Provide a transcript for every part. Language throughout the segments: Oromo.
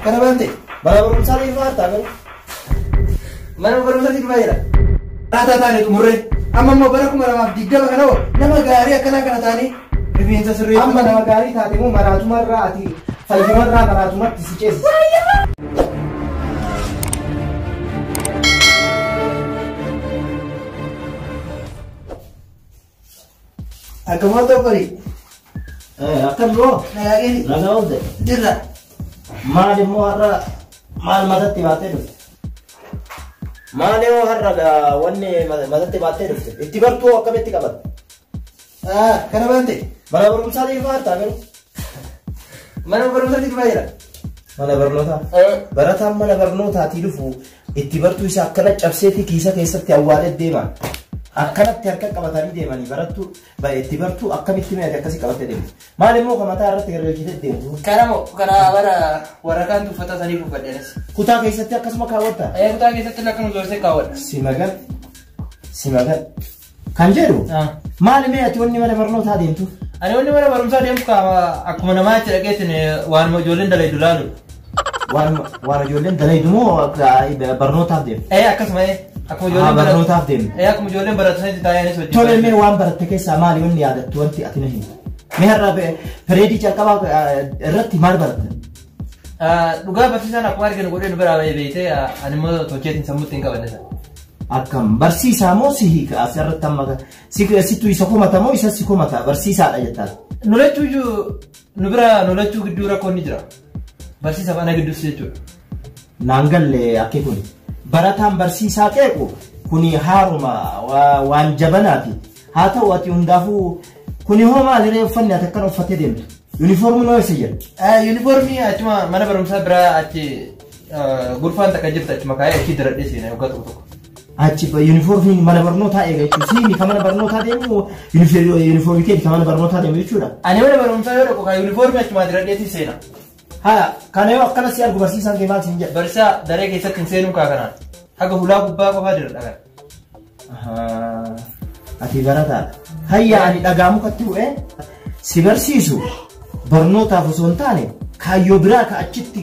Kana banti. Mana barumsaa dhiifaa taa'e. Mana barumsaa dhiifaa jira. Raataa taane xumurree. Amma immoo bara 2020 kana hoo nama gaarii akkana kana taane rifeensa sirrii. Amma nama gaarii taate immoo maraatumarraa ati fayyumarraa maraatumatti si ceesisa. Akkuma tokkori. Akkam bro. Nagaagini. Nagaa oolde. Jirra. Maal immoo har'a maal matatti baatee dhufte? Maal immoo har'a wanni matatti baatee dhufte? Itti bartuu akkamitti qabatte? Kana banti. Mana barumsaa dhiifaa taa'e. Mana barumsaa dhiifaa jira. Mana barnootaa. Barataan mana barnootaatii dhufu itti bartuu isaa akkana cabseetii kiisa keessatti awwaalee deeman. Akkanatti harka qabatanii deemanii barattuu itti bartuu akkamitti meeshaa akkasii qabattee deemti. Maal immoo kan mataa irratti gargaarchitee deemtu? Kana waraqaan uffata sanii uffadheeres. Kutaa keessatti akkasuma kaawwatta? Kutaa keessatti akkuma doorsee kaawwadha. Si magal. Kan jedhu maal mee ati wanni mana barnootaa deemtu? Ani wanni mana barumsaa deemtu akkuma namaa itti dhaqeetiin waanuma ijoolleen dalaydu laalu. Waan ijoolleen dalaydu moo barnootaaf deemtu? Akkasuma akkuma ijoolleen barnootaaf deemtu. Akkuma ijoolleen baratu sanitti taa'anis hojii. Tole mee waan baratte keessaa maali wanni yaadattu wanti ati na himtu? Mee har'a pireedii calqabaa irratti maal baratte? Dhugaa barsiisaan akkuma arginu godhee nu biraa beeytee ani immoo tocheetiin sammuutti hin qabanne. Akkam barsiisaa moo si hiika asirratti amma sittu isa komata moo isa si komata barsiisaadha jettaan? Nulachuu gidduu rakkoon ni jira. Barsiisa mana gidduus jechuudha. Naan galle akki kun barataan barsiisaa qeequ kuni haaruma waan jabanaati. Haa ta'u ati hundaafuu kuni hoo maaliree uffanni ati akkana uffattee deemtu? Yuunifoormii noo isa jedha? Yuunifoormii achuma mana barumsaa biraa achi gurfaan takka jirtu achuma kaayee achi diradhee seena yookaan tokko. Achi yuunifoormii mana barnootaa eega jechuudha. Siini kan mana barnootaa deemu yuunifoormii keeti kan mana barnootaa deemu jechuudha. Ani mana barumsaa yoo dhaqu kan yuunifoormii achuma diradheetii seena. Haa kana yoo akkana si argu barsiisaan kee maal siin jedha? Barsiisaa daree keessatti hin seenuu kaa kanaan. Haga hulaa gubbaa qofaa jira dhagaa. Ati barataadha. Hayya ani dhagaa mukatti bu'ee si barsiisu barnootaaf osoo hin taane kaayyoo biraa ka achitti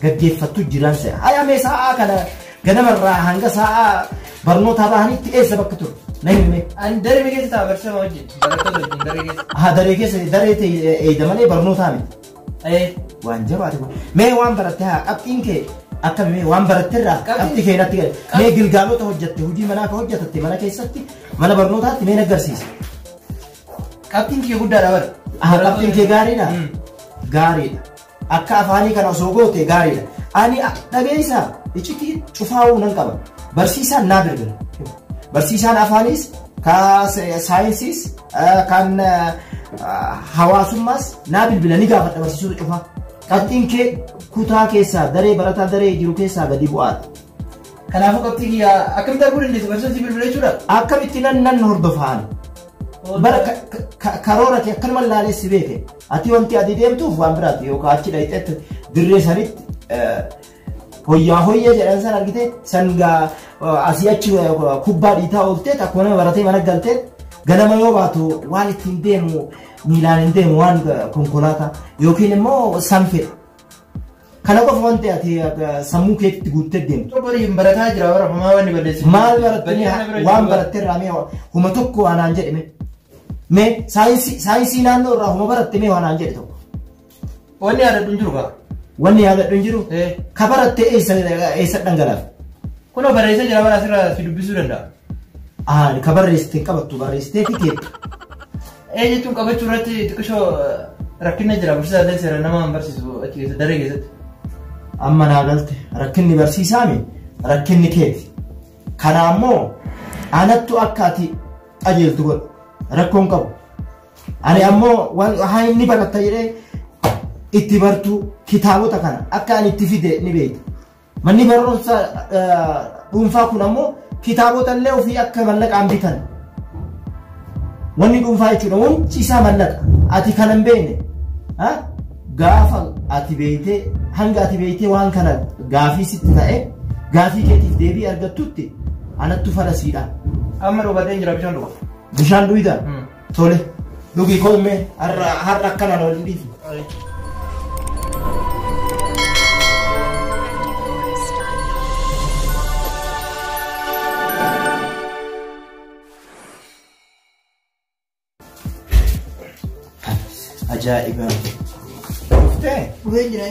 gaggeeffattu jiran se'a. Hayya mee sa'aa kana ganamarraa hanga sa'aa barnootaa bahanitti eessa bakka turu? Na himee. Ani daree keessa ta'a barsiisaa wajjin. Barattoota wajjin daree keessa. Daree keessa daree eeyda malee barnootaa miti. Waan jabaate kun. Mee waan baratte haa qabxiin kee akkami mee waan baratterraa qabxii kee natti gale. Mee gilgaalota hojjatte hojii manaa ka hojjatatte mana keessatti mana barnootaatti mee nagarsiisa. Qabxiin kee guddaadha bara. Qabxiin kee gaariidha? Gaariidha. Akka afaanii kana osoo goote gaariidha. Ani dhageessaa iccitii cufaa'uu nan qaba. Barsiisaan naa bilbila. Barsiisaan afaanis ka saayinsiis kan hawaasummaas naa bilbila ni gaafadha barsiisota cufaa. Qabxiin kee kutaa keessaa daree barataa daree jiru keessaa gadi bu'aadha. Kanaafuu qabxii kiyyaa akkamitti arguu dandeessu barsiisota bilbila jechuudha? Akkamitti nan hordofaan. Bara karoora kee akkanuma laalessi beeke. Ati wanti ati deemtuuf waan biraati yookaan achi dhayxetti dirree sanitti hoyyaa jedhan san argite sangaa asii achi kubbaa dhiitaa ooltee akkuma nama baratee mana galtee ganama yoo baatu waan ittiin deemu miilaan hin deemu waan konkolaataa yookiin immoo sanfedha. Kana qofa wanti ati sammuu keetti guuttee deemtu. Bariin barataa jira bara homaa wanni balleessu. Maal barattanii waan baratteerraa mee huma tokko anaan jedhime. Mee saayinsii naannoo irraa huma baratte mee anaan jedhe tokko. Wanni yaadadhu hin jiru kaa. Wanni yaadadhu hin jiru? Ka baratte eessa dhangalaaf? Kunoo barreessee jira bara asirraa si dubbisuu danda'a. Ka barreessite hin qabattu barreessitee fi keetti. Jechuun qabachuu irratti xiqqishoo rakkinna jira barsiisaan seera nama hin barsiisu achi keessa daree keessatti. Amma naa galte rakkinni barsiisaami rakkinni keeti. Kana ammoo anattu akka ati qajeeltu godhu rakkoon qabu. Ani ammoo haa inni baratta jedhee itti bartuu kitaabota kana akka ani itti fide ni beekta. Manni barumsa dhuunfaa kun ammoo kitaabota illee ofii akka mallaqaan bitan. Wanni dhuunfaa jechuudha wanti isaa mallaqa. Ati kana hin beekne. Gaafa ati beeytee hanga ati beeytee waan kana gaafii sitti ta'e gaafii keetiif deebii argattutti anattu farasiidha. Amma dhugaatiin jira bishaan dhuga. Bishaan dhugida? Tole. Dhugi koomee har'a akkanaan waliin dhiifu. ajaa'iba. Dhuftee? Dhufee jira.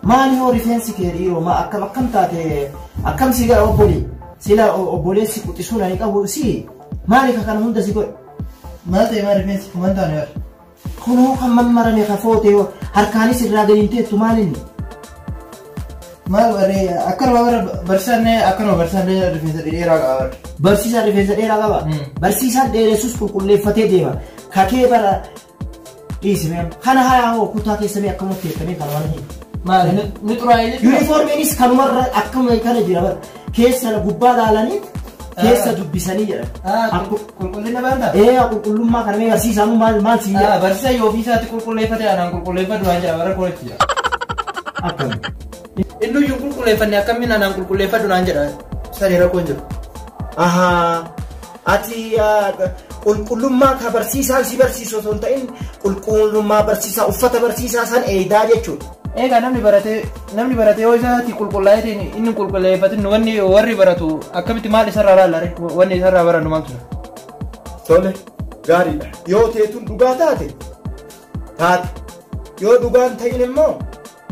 Maali hoo rifeensi kee dhiiroo ma akkam taate akkam si gara obbolii sila obboleessi quxisuu nani qabu si maali ka kana hunda si godhe? Maal ta'e maal rifeensi kuman taane bar? Kunoo kan mammarame ka foote harkaanis irraa galiinteettu maalinni? Maal baree akkanuma bara barsiisaan rifeensa dheeraa qaba bar. Barsiisaan rifeensa dheeraa qaba? Barsiisaan dheeressus qulqulleeffatee deema. Kakee bara dhiisime kana hayaa hoo kutaa keessamee akkamatti eekkamee kana waan hin. Maal ni xuraa'ee Uniformiinis kanumarra akkuma kana jira bar. Keessa gubbaa laalanii keessa dubbisanii jedha. Qulqullina baanta? Qulqullummaa kana mee barsiisaan maal si jedha? Barsiisaa yoo ofiisaatti qulqulleeffate anaan qulqulleeffadhu waan jedha bara kooti jira. Akkami? Inni iyyuu qulqulleeffanne akkamiin anaan qulqulleeffadhu naan jedha. Sani rakkoon jiru. Ati qulqullummaa ka barsiisaa si barsiisu osoo hin ta'in qulqullummaa barsiisaa uffata barsiisaa san eedaa jechuudha. Egaa namni baratee yoo isaatti qulqullaa'eetiin inni qulqulleeffatin wanni warri baratu akkamitti maal isarraa laallare wanni isarraa barannu maaltu jira? Tole gaariidha. Yoo teetun dhugaa taate yoo dhugaan ta'in immoo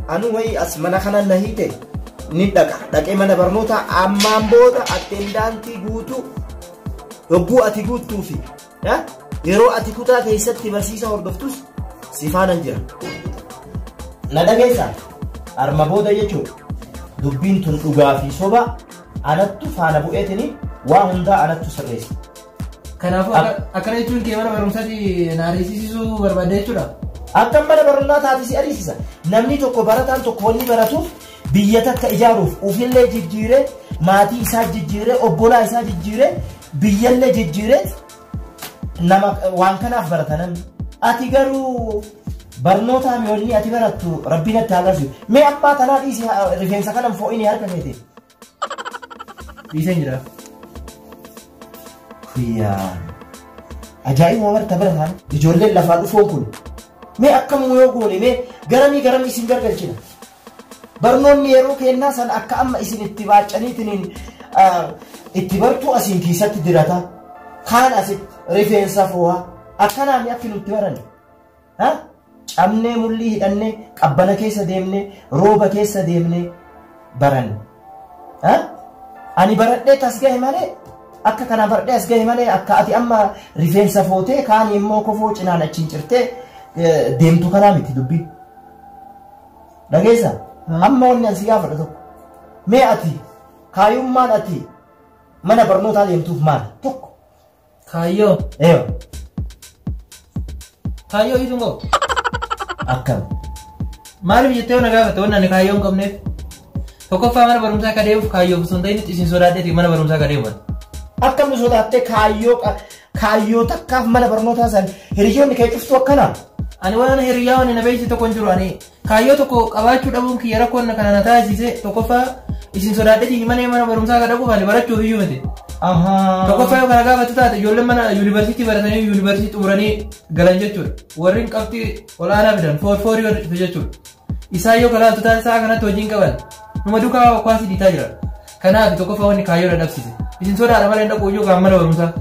anu wayii as mana kana na hiite ni dhaqee mana barnootaa ammaan booda attendaantii guutuu yogguu ati guuttuufi yeroo ati kutaa keessatti barsiisa hordoftus si faana jira. Na dhageessaa arma booda jechuudha dubbiin tun dhugaa fi soba anattu faana bu'eetini waa hundaa anattu sirreessa. Kanaafuu akkana jechuun kee mana barumsaatti na ariisiisuu barbaadde jechuudha? Akkam mana barumsaa taate si ariisisa. Namni tokko barataan tokko wanni baratuuf biyya takka ijaaruuf ufillee jijjiiree maatii isaa jijjiiree obbolaa isaa jijjiiree biyyallee jijjiiree nama waan kanaaf barata namni. Ati garuu barnoota mi'oolni ati barattu rabbiin itti agarsiisu. Mee abbaa tanaa dhiisi rifeensa kanan fo'ini harka keete. Dhiiseen jira. Kuyyaa. Ajaa'iba barta barataan ijoolleen lafaa dhufoon kun. Mee akkamuu yoo goone mee garamii isin gargalchina. Barnoonni yeroo kennaa san akka amma isin itti baacaniitiin itti bartuu asiin keessatti dirata. Kaan asitti rifeensa fo'aa akkanaan akka nutti baran. Cabnee mullii hidhannee qabbana keessa deemnee rooba keessa deemnee baran. Ani baradhee as gahe malee akka kana baradhee as gahe malee akka ati amma rifeensa footee kaan immoo kofoo cinaan achiin cirtee deemtu kanaa miti dubbii. Dhageessa amma wanni ansi gaafadha tokko. Mee ati kaayyummaan ati mana barnootaa deemtuuf maali tokko? Kaayyoo. Kaayyoo hiitu ngoo. Akkam. Maaliif jettee na gaafate wanni ani kaayyoo hin qabneef? Tokkoffaa mana barumsaa akka deemuuf kaayyoo osoo hin ta'in isin sodaadheeti mana barumsaa akka deemuun. Akkam sodaattee kaayyoo takkaaf mana barnootaa san hiriyoonni kee cuftu akkanaa? Ani waan hiriyaa waan na beeksise tokko hin jiru ani kaayyoo tokko qabaachuu dhabuun kiyya rakkoon kana na taasise tokkoffaa isin sodaadheeti mana barumsaa akka dhaquuf ani barachuuf iyyuu miti. Tokkoffaa yoo kana gaafatu taate ijoolleen mana yuunivarsiitii baratanii yuunivarsiitii xumuranii galan jechuudha. Warri qabxii olaanaa fidan foorii warri jechuudha. Isaan yoo kalaaltu taate isaa kanatti hojiin qaban numa duukaa kwaasii dhiitaa jira. Kanaaf tokkoffaa wanni kaayyoo dadhabsiise. Isin sodaadha malee dhaquu iyyuu kan mana barumsaa.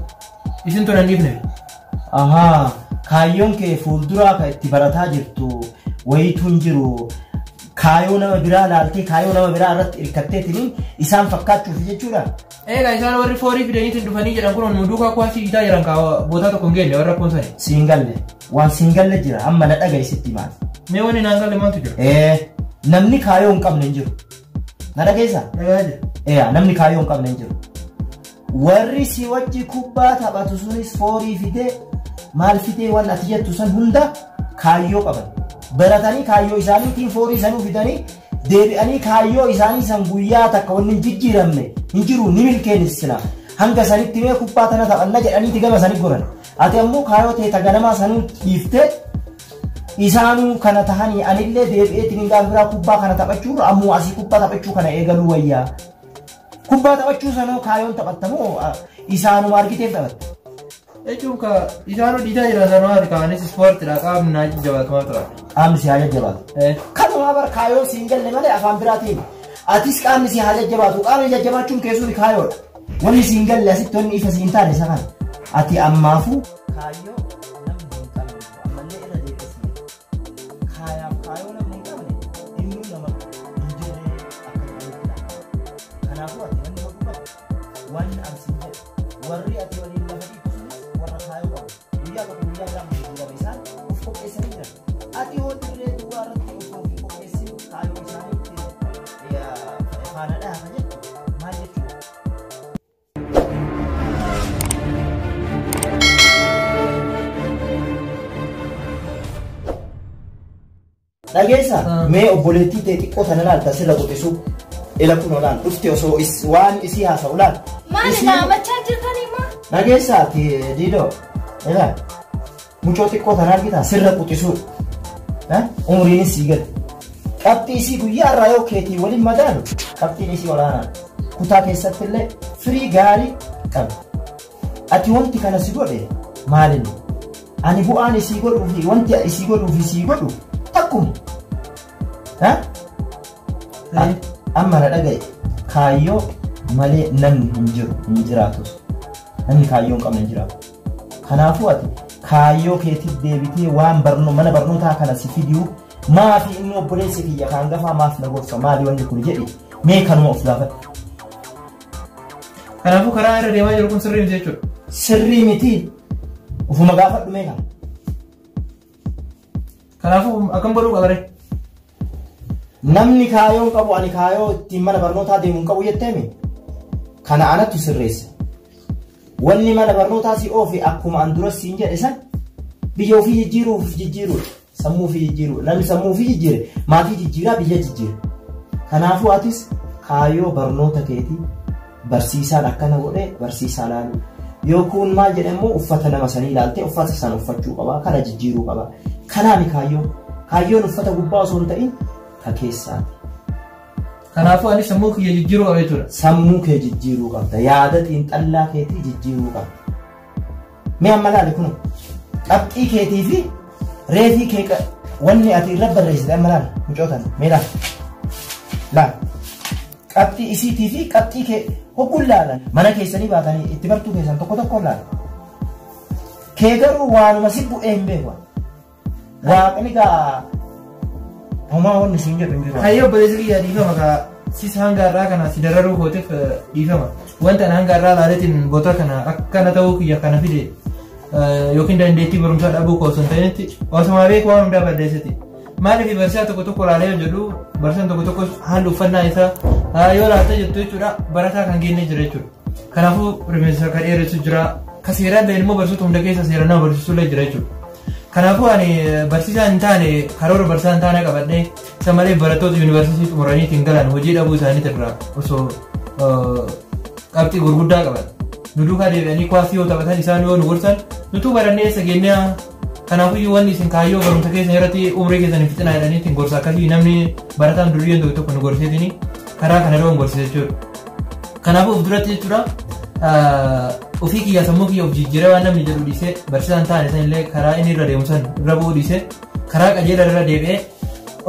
Isin tun handiifne. Kaayyoon kee fuulduraa kan itti barataa jirtu wayitu hin jiru. Kaayyoo nama biraa laaltee kaayyoo nama biraa irratti hirkatteetiin isaan fakkaachuuf jechuudha. Egaa isaan warri foorii fidaniitiin dhufanii jedhan kun nu duukaa kwaasii dhiitaa jiran bootaa tokko hin geelle warra rakkoon sani. Siingalle waan siingalle jira amma na dhagaisitti maal. Mee wanni naan galle maaltu jira? Namni kaayyoo hin qabne hin jiru. Na dhageessaa? Dhagaa jira. Namni kaayyoo hin qabne hin jiru. Warri si wajji kubbaa taphatu sunis foorii fidee maal fidee waan ati jettu san hunda kaayyoo qaban. Baratanii kaayyoo isaaniitiin foorii sanuu fidanii deebi'anii kaayyoo isaanii san guyyaa takka wanni hin jijjiiramne hin jiru ni milkeessina. Hanga sanitti mee kubbaa tana taphanna jedhaniiti gama sanii goran. Ati ammoo kaayyoo ta'e taganamaa sanuu dhiiftee isaanuu kana tahanii anillee deebi'eetiin gaafa biraa kubbaa kana taphachuurra ammoo asii kubbaa taphachuu kana eegaluu wayyaa. Kubbaa taphachuu sanuu kaayyoon taphattamoo isaanuma argiteef taphatta. Jechuun isaanuu dhiitaa jira sanuu harkaanis ispoortiidha qaamni naa jabaatamaa tura. Qaamni si haa jajjabaatu. Kanumaa bar kaayyoon si hin galle malee afaan biraatiin. Atis qaamni si haa jajjabaatu. Qaamni jajjabaachuun keessuun kaayyoodha. Wanni si hin galle asitti wanni ifa si hin taane isa kana. Ati ammaafuu kaayyoo namni hin qabne ammallee irra deebisne kaayyoo namni hin qabne innuu nama hin jirre akka ta'udha. Kanaafuu ati namni hodhuu qabu waan ansiin jedhu warri ati waliin lafa dhiibsuunis warra kaayyoo qabu guyyaa tokko guyyaa biraa murtii qaba isaan of qopheessanii jiran ati hodhurree duwwaa irratti of qopheessin kaayyoo isaanii faana dhaha jettu maal jechuudha? Dhageessa mee obboleettii ta'e xiqqoo sana laalta sirra qotisu ila kun olaan dhufte osoo waan isii haasa'u laal. Maali dhaabachaa jirtanii maa? Dhageessa ati diidoo ila mucoo xiqqoo sana argita sirra qotisu umriinis sii gadi qabxii isii guyyaa irraa yoo keetii waliin madaalu qabxiin isii olaanaa kutaa keessatti illee firii gaarii qaba. Ati wanti kana si godhe maalini? Ani bu'aan isii godhuu fi wanti isii godhuu fi sii godhu akkuma amma na dhagaye kaayyoo malee namni hin jiru hin jiraatus namni kaayyoo hin qabne hin jiraatu. Kanaafuu ati kaayyoo keetiif deebitee waan mana barnootaa kana si fiduu maafi inni obboleessi kiyya kaan gafaa maaf na gorsa maali wanni kun jedhi mee kanuma of gaafadhu. Kanaafuu karaa irra deemaa jiru kun sirrii miti jechuudha. Sirrii miti ufuma gaafadhu mee kana. Kanaafuu akkam godhuu qabare? Namni kaayyoo qabu ani kaayyoo ittiin mana barnootaa deemu hin qabu jetteemi kana anatu sirreessa. Wanni mana barnootaa si oofi akkuma an dura siin jedhe san biyya ofii jijjiiruudha. Sammuu ofii jijjiiru namni sammuu ofii jijjiire maatii jijjiiraa biyya jijjiira. Kanaafuu atis kaayyoo barnoota keetii barsiisaan akkana godhee barsiisaa laalu yookuun maal jedhamu uffata nama sanii ilaaltee uffata sana uffachuu qaba kana jijjiiruu qaba. Kanaani kaayyoon uffata gubbaa osoo hin ta'in ka keessaati. Kanaafuu ani sammuu kiyya jijjiiruu qaba jechuudha. Sammuu kee jijjiiruu qabda yaada xiinxallaa keetii jijjiiruu qabda. Mee amma laali kun qabxii keetii fi reefii kee wanni ati irra barreessite amma laala mucootan mee laala qabxii isiitii fi qabxii kee hogguun laala mana keessanii baatanii itti bartuu keessan tokko laala. Kee garuu waanuma si bu'ee hin beeku. Waaqni gaa homaa wanni siin jedhu hin jiru. Kaayyoo obboleessi kiyyaa dhiifama kaa sis hanga irraa kana si dararuu kooteef dhiifama. Wanta ani hanga irraa laaleetiin boota kana akkana ta'uu kiyya kana fide yookiin dandeettii barumsaa dhabuu koo osoo hin ta'initti osuma beeku waan hundaa balleessiti. Maaliif barsiisaa tokko laalee jedhu barsiisaan tokko haalli uffannaa isaa yoo laalta jettu jechuudha barataa kan geenne jira jechuudha. Kanaafuu rifeensa kan dheeressu jira. Ka seeraan illee immoo barsiisota hunda keessa seeraan nama barsiisuu illee jira jechuudha. Kanaafuu ani barsiisaa hin taane karoora barsiisaa hin taane qabadhee isa malee barattoota yuunivarsiitii xumuraniitiin galan hojii dhabuu isaanii irraa osoo qabxii gurguddaa qaban. Nu duukaa deebi'anii kuwaasii yoo taphatan isaan yoo nu gorsan nutuu barannee isa geenyaa. Kanaafuu wanni isin kaayyoo barumsa keessan irratti umrii keessan hin fixinaa jedhaniitiin gorsa akkasii namni barataan durii tokko nu gorseetini karaa kana irra gorsee jechuudha. Kanaafuu of duratti jechuudha ofii kiyya sammuu kiyya of jijjiiree waan namni jedhu dhiisee barsiisaan taane sanillee karaa inni irra deemu san irra bu'uu dhiisee karaa qajeela irra deebi'ee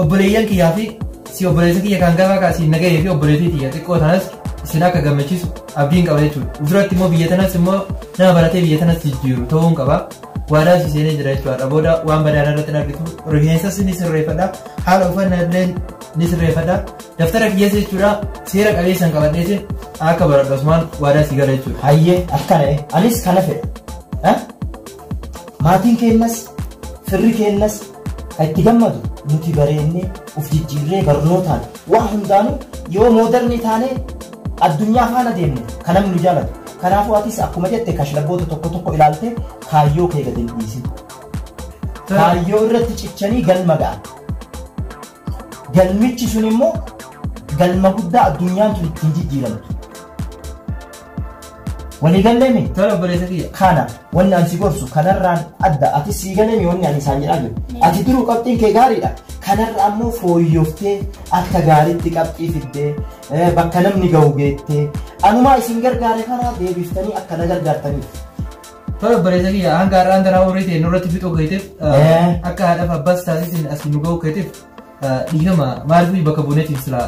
obboleeyyan kiyyaa fi si obboleessa kiyya kan gabaa kaasiin nagahee fi obboleettii kiyya xiqqoo tanas isin akka gammachiisu abdiin qaba jechuudha. Ufuratti immoo biyya tanas immoo nama baratee biyya tanas jijjiiru ta'uun qaba. Waadaa si seenee jira jechuudha. Booda waan badaa irratti argitu rifeensas ni sirreeffadha. Haala uffannaa illee ni sirreeffadha. Daftara kiyyeessa jechuudha. Seera qabeessan qabadheetiin akka baradhu asumaan waadaa si gala jechuudha. Hayyee akkana anis kana fedha. Maatiin keenyas firri keenyas kan itti gammadu nuti bareennee of jijjiirree barnootaan waan hundaanuu yoo moodarnii taanee addunyaa faana deemne kan namni jaalatu. Kanaafuu atis akkuma jette kashlabboota tokko ilaalte kaayyoo kee gadi hin dhiisin. Kaayyoo irratti cichanii galma ga'a. Galmichi sun immoo galma guddaa addunyaan tun ittiin jijjiiramtu. Walii galleemi? Tola obboleessa kiyya. Kana wanni ani si gorsu kanarraan adda ati sii galeemi wanni ani isaan jedhaa jiru. Ati duruu qabxiin kee gaariidha. Kanarra ammoo fooyyooftee akka gaariitti qabxii fiddee bakka namni gahu geettee anumaa isin gargaare kana deebiftanii akka na gargaartaniif. Tola obboleessa kiyya hanga har'aan tanaa horii ta'e nurratti fixuu keetiif akka haadhaaf abbaas taasisin as nu gahu keetiif dhiifama maaliif bakka buuneetiif sila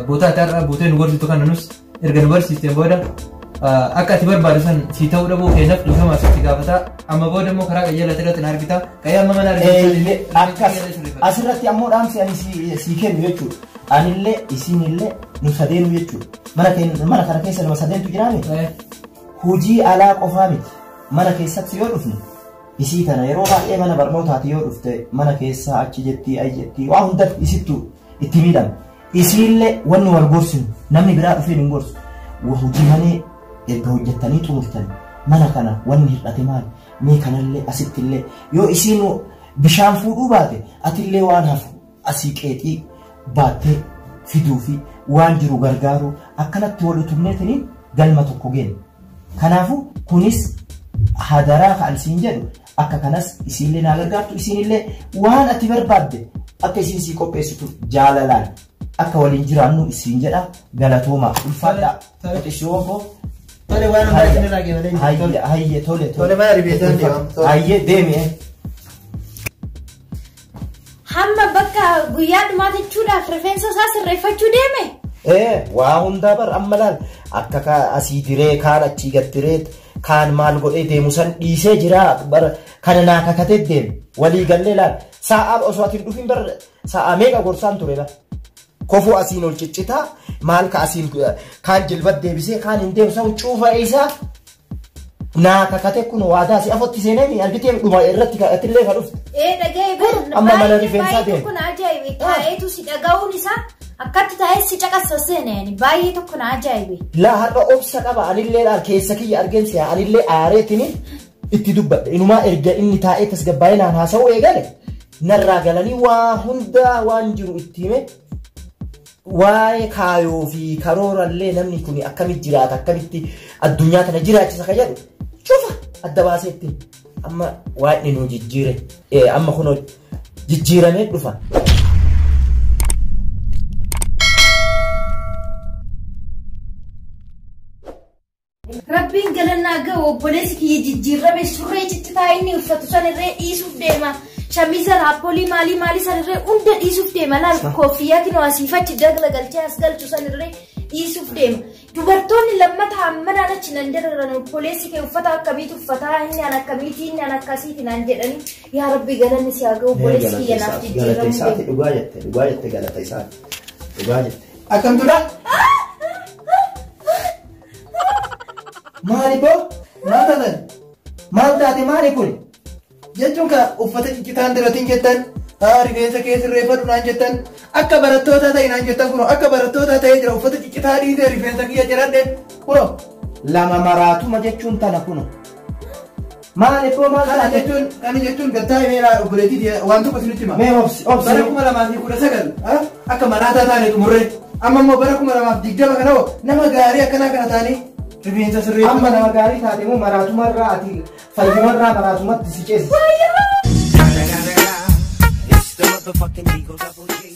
bootaa ta'arraa buutee nu gorsitu kana nus erga nu barsiisteen booda akka ati barbaadu san si ta'uu dhabuu keenyaaf dhiifama asitti gaafata amma booda immoo karaa qajeelaa irratti na argita qayyee amma mana asirratti ammoo dhaamsi ani si kennu jechuudha anillee isinillee nu sadeenu jechuudha mana kana keessa nama sadeentu jiraame hojii alaa qofaa miti mana keessatti yoo dhufne isii kana yeroo baay'ee mana barnootaati yoo dhufte mana keessaa achi jettii ay jettii waa hunda isittu itti miidhama isiillee wanni wal gorsinu namni biraa dhufee hin gorsu hojii malee erga hojjettanii xumurtanii mana kana wanni hir'ate maali mee kanallee asittillee yoo isiin bishaan fuudhuu baate atillee waan hafu asii qeexii baattee fiduu fi waan jiru gargaaru akkanatti wal utumneetanii galma tokko geenne kanaafu kunis hadaraa ka'alsiin jedhu akka kanas isiinlee naa gargaartu isiinillee waan ati barbaadde akka isiin sii qopheessitu jaalalaan akka waliin jiraannu isiin jedha galatooma ulfaadha qotisoo koo tole waan baay'ee irraa geefalee hayye tole mana ribeetan hayye deemi hamma bakka guyyaa dhumaa jechuudhaaf rifeensa isaa sirreeffachuu deeme waa hundaa bar amma laal akka asii diree kaan achii gad diree kaan maal godhee deemu san dhiisee jira bar kana naa kakatee deemu walii gallee laal sa'a osoo atiin dhufin bar sa'a meeqa gorsaan ture bar kofuu asiin ol ciccitaa maal ka asiin kaan jilbat deebisee kaan hin deemu san cuufa isaa naa kakatee kun waadaa si afotti seenee argitee dhuma irratti kadhatillee ka dhufte dhaga'ee amma mana rifeensaa deemu kun ajaa'ibe taa'eetu si dhaga'uun isaa akkatti taa'ee si caqasa seeneen baay'ee tokko na ajaa'ibe laa har'a obsa qaba anillee laal keessa kiyya argeensi anillee aareetini itti dubbadhe inumaa erga inni taa'ee tasgabbaa'ee naan haasa'u eegale narraa galanii waa hundaa waan jiru itti hime waa'ee kaayoo fi karoorallee namni kun akkamitti jiraata akkamitti addunyaa kana jiraachisa ka jedhu cufa adda baaseetti amma waan inni nu jijjiire amma kun jijjiiramee dhufa. Rabbiin galannaa gahu obboleessi kiyya jijjiirame surree ciccitaa inni uffatu sanirree dhiisuuf deema. Shamiza raappolii maalii sanirree hunda dhiisuuf deema. Laal koofiyyaa kinoo asiifachi dagla galchee as galchu sanirree dhiisuuf deema. Dubartoonni lammataa ammanaan achi nan jedhan obboleessi kee uffata akkamiitu uffataa inni an akkamiiti inni an akkasiiti naan jedhanii yaa Rabbi galanni si haa gahu obboleessi kiyya naaf jijjiiramu deema. Dhugaa jette galata isaati. Dhugaa jette. akkam tura maali bo maal taate maali kun jechuun ka uffata ciccitaan diratiin jettan rifeensa kee sirreeffadhu naan jettan akka barattoota ta'e naan jettan kuno akka barattoota ta'e jira uffata ciccitaa dhiisee rifeensa kiyya jiradhe kuno lama maraatuma jechuun tana kuno maali bo maal taate kan jechuun gattaa meera obboleetii waan tokko isinitti hima mee obsi bara 2019 akka maraataa taane xumurree amma immoo bara 2020 kana nama gaarii akkanaa kana taanii rifeensa sirreeffatu amma nama gaarii taate immoo maraatumarraa ati fayyumarraa maraatumatti si ceesisa. It's the motherfucking Eagle Double G.